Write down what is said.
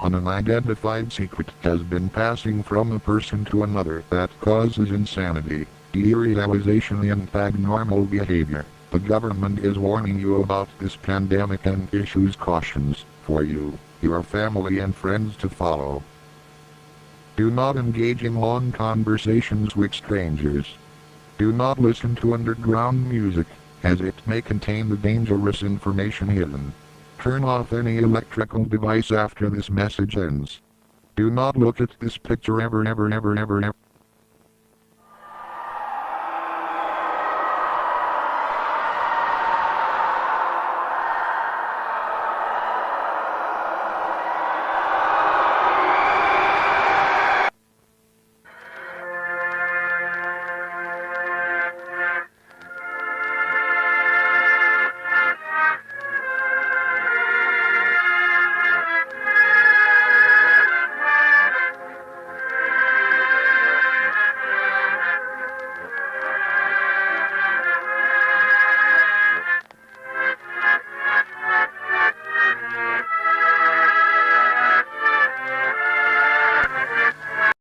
An unidentified secret has been passing from a person to another that causes insanity, derealization and abnormal behavior. The government is warning you about this pandemic and issues cautions for you, your family and friends to follow. Do not engage in long conversations with strangers. Do not listen to underground music, as it may contain the dangerous information hidden. Turn off any electrical device after this message ends. Do not look at this picture ever.